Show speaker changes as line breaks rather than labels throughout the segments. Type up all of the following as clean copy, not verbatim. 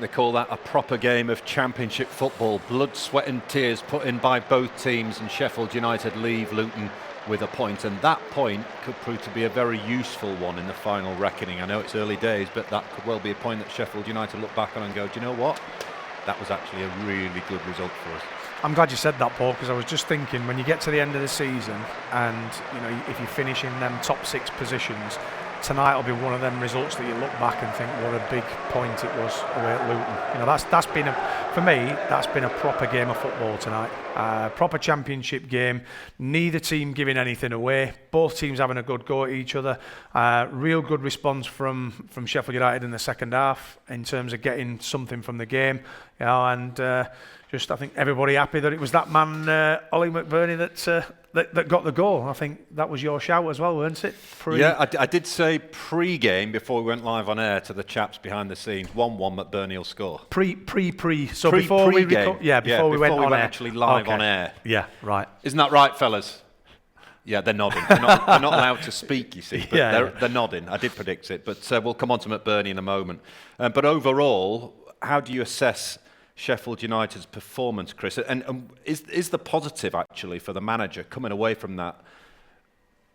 they call that a proper game of Championship football. Blood, sweat and tears put in by both teams, and Sheffield United leave Luton with a point, and that point could prove to be a very useful one in the final reckoning. I know it's early days, but that could well be a point that Sheffield United look back on and go, do you know what? That was actually a really good result for us.
I'm glad you said that, Paul, because I was just thinking, when you get to the end of the season and if you finish in them top 6 positions, tonight will be one of them results that you look back and think what a big point it was away at Luton. That's been for me, that's been a proper game of football tonight. Proper championship game. Neither team giving anything away. Both teams having a good go at each other. Real good response from Sheffield United in the second half in terms of getting something from the game. Just I think everybody happy that it was that man Ollie McBurney that got the goal. I think that was your shout as well, weren't it?
Yeah, I did say pre-game before we went live on air to the chaps behind the scenes. 1-1 McBurney will score.
So before we went on air.
Actually live on air.
Yeah, right.
Isn't that right, fellas? Yeah, they're nodding. They're not allowed to speak, you see, but they're nodding. I did predict it, but we'll come on to McBurney in a moment. But overall, how do you assess Sheffield United's performance, Chris? And is the positive actually for the manager coming away from that,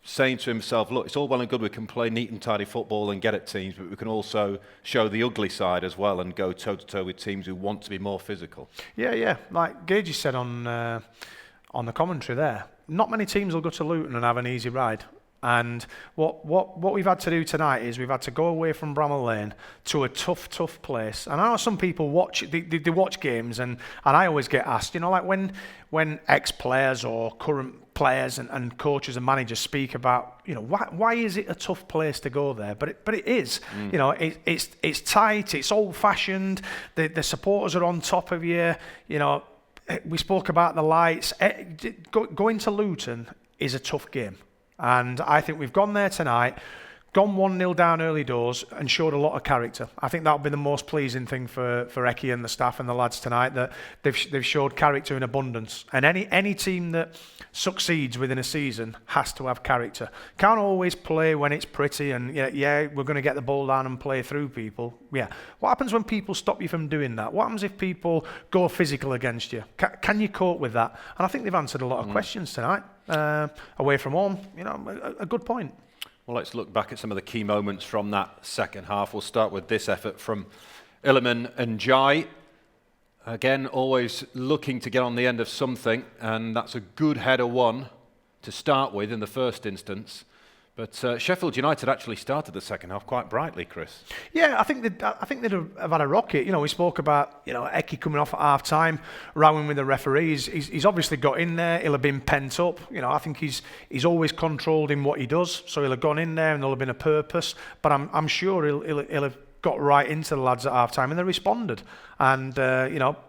saying to himself, look, it's all well and good we can play neat and tidy football and get at teams, but we can also show the ugly side as well and go toe-to-toe with teams who want to be more physical? Yeah.
Like Gagey said on the commentary there, not many teams will go to Luton and have an easy ride. And what we've had to do tonight is we've had to go away from Bramall Lane to a tough place. And I know some people watch they watch games, and I always get asked, like when ex-players or current players and coaches and managers speak about, why is it a tough place to go there? But it is, it's tight, it's old-fashioned. The supporters are on top of you. We spoke about the lights. Going to Luton is a tough game. And I think we've gone there tonight, gone 1-0 down early doors and showed a lot of character. I think that'll be the most pleasing thing for Eki and the staff and the lads tonight, that they've showed character in abundance. And any team that succeeds within a season has to have character. Can't always play when it's pretty and we're going to get the ball down and play through people. Yeah. What happens when people stop you from doing that? What happens if people go physical against you? Can you cope with that? And I think they've answered a lot of questions tonight. Away from home, a good point.
Well, let's look back at some of the key moments from that second half. We'll start with this effort from Iliman and Jai. Again, always looking to get on the end of something, and that's a good header one to start with in the first instance. But Sheffield United actually started the second half quite brightly, Chris.
Yeah, I think they'd have had a rocket. We spoke about Eki coming off at half time, rowing with the referees. He's obviously got in there. He'll have been pent up. I think he's always controlled in what he does. So he'll have gone in there and there'll have been a purpose. But I'm sure he'll have got right into the lads at half time and they responded. And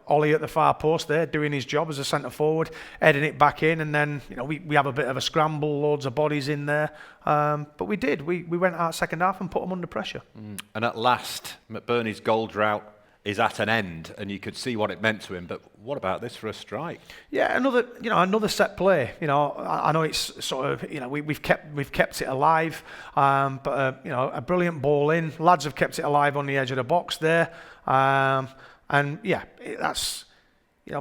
Ollie at the far post there doing his job as a centre forward, heading it back in, and then we have a bit of a scramble, loads of bodies in there, but we went out second half and put them under pressure.
And at last McBurney's goal drought is at an end, and you could see what it meant to him. But what about this for a strike?
Yeah, another set play. I know it's sort of we've kept it alive, but a brilliant ball in. Lads have kept it alive on the edge of the box there, and that's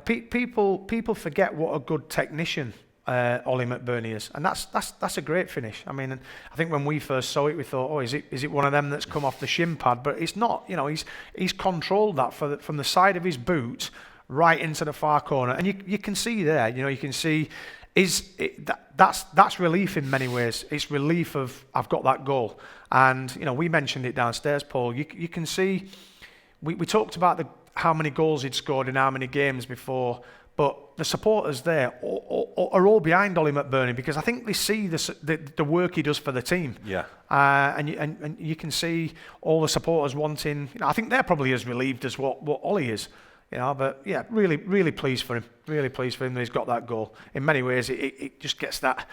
people forget what a good technician Ollie McBurney is, and that's a great finish. I mean, I think when we first saw it, we thought, is it one of them that's come off the shin pad? But it's not. He's controlled that from the side of his boot right into the far corner, and you can see there. You can see that's relief in many ways. It's relief of I've got that goal, and we mentioned it downstairs, Paul. You can see we talked about how many goals he'd scored in how many games before. But the supporters there are all behind Ollie McBurney because I think they see the work he does for the team.
Yeah.
And you can see all the supporters wanting. I think they're probably as relieved as what Ollie is. But yeah, really pleased for him. Really pleased for him that he's got that goal. In many ways, it just gets that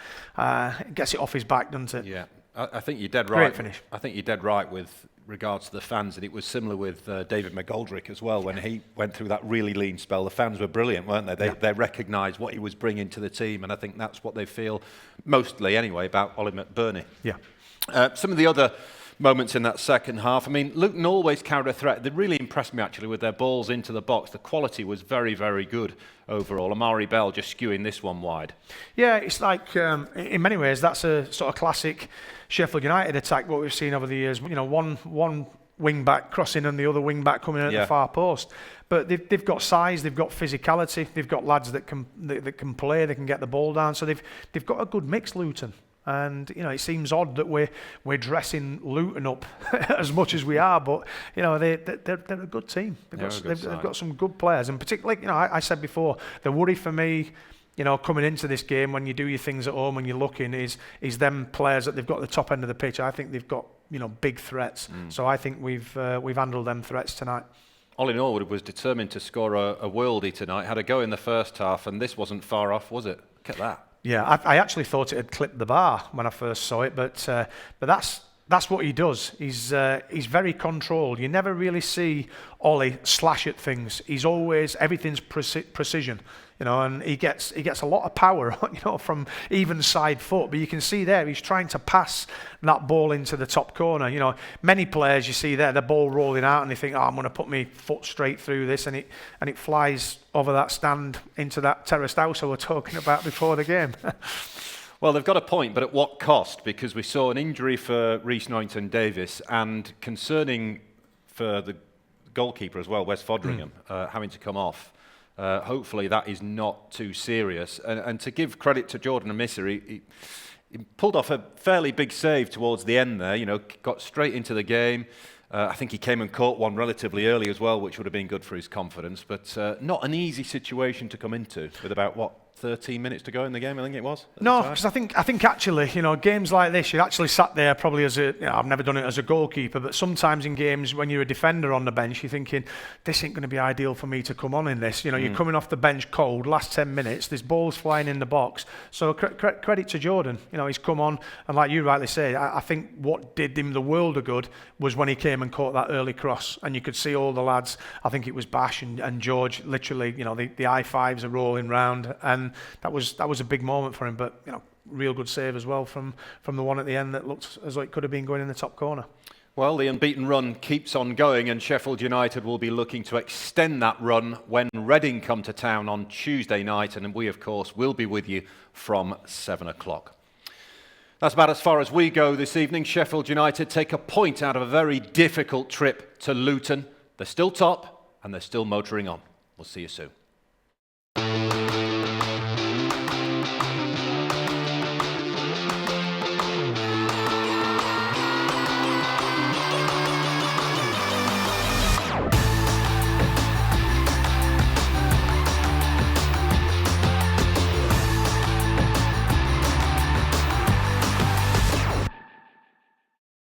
gets it off his back, doesn't it?
Yeah. I think you're dead right.
Great finish.
I think you're dead right with regards to the fans, and it was similar with David McGoldrick as well. When he went through that really lean spell, the fans were brilliant, weren't they? They recognised what he was bringing to the team, and I think that's what they feel mostly anyway about Ollie McBurney.
Yeah.
Some of the other moments in that second half. I mean, Luton always carried a threat. They really impressed me, actually, with their balls into the box. The quality was very, very good overall. Amari Bell just skewing this one wide.
Yeah, it's like, in many ways, that's a sort of classic Sheffield United attack, what we've seen over the years. You know, one wing back crossing and the other wing back coming in at the far post. But they've got size, they've got physicality, they've got lads that can play, they can get the ball down. So they've got a good mix, Luton. And you know, it seems odd that we're dressing Luton up as much as we are, but you know, they're a good team. They've got some good players, and particularly, you know, I said before, the worry for me, you know, coming into this game when you do your things at home and you're looking is them players that they've got at the top end of the pitch. I think they've got, you know, big threats. So I think we've handled them threats tonight.
Ollie Norwood was determined to score a worldie tonight. Had a go in the first half, and this wasn't far off, was it? Look at that.
Yeah, I actually thought it had clipped the bar when I first saw it, but that's what he does. He's very controlled. You never really see Ollie slash at things. He's always, everything's precision, you know, and he gets a lot of power, you know, from even side foot. But you can see there he's trying to pass that ball into the top corner. You know, many players you see there, the ball rolling out, and they think, oh, I'm going to put my foot straight through this, and it flies over that stand into that terraced house I was talking about before the game.
Well, they've got a point, but at what cost? Because we saw an injury for Reece Norrington-Davis, and concerning for the goalkeeper as well, Wes Fodringham, having to come off. Hopefully that is not too serious. And to give credit to Jordan Amisser, he pulled off a fairly big save towards the end there, you know, got straight into the game. I think he came and caught one relatively early as well, which would have been good for his confidence. But not an easy situation to come into with about, 13 minutes to go in the game, I think it was?
No, because I think actually, you know, games like this, you actually sat there probably as a, you know, I've never done it as a goalkeeper, but sometimes in games when you're a defender on the bench, you're thinking, this ain't going to be ideal for me to come on in this. You know, you're coming off the bench cold, last 10 minutes, there's balls flying in the box. So credit to Jordan. You know, he's come on, and like you rightly say, I think what did him the world of good was when he came and caught that early cross, and you could see all the lads, I think it was Bash and George, literally, you know, the high fives are rolling round, and that was a big moment for him. But you know, real good save as well from the one at the end that looked as though it could have been going in the top corner.
Well, the unbeaten run keeps on going, and Sheffield United will be looking to extend that run when Reading come to town on Tuesday night, and we of course will be with you from 7 o'clock. That's about as far as we go this evening. Sheffield United take a point out of a very difficult trip to Luton. They're still top, and they're still motoring on. We'll see you soon.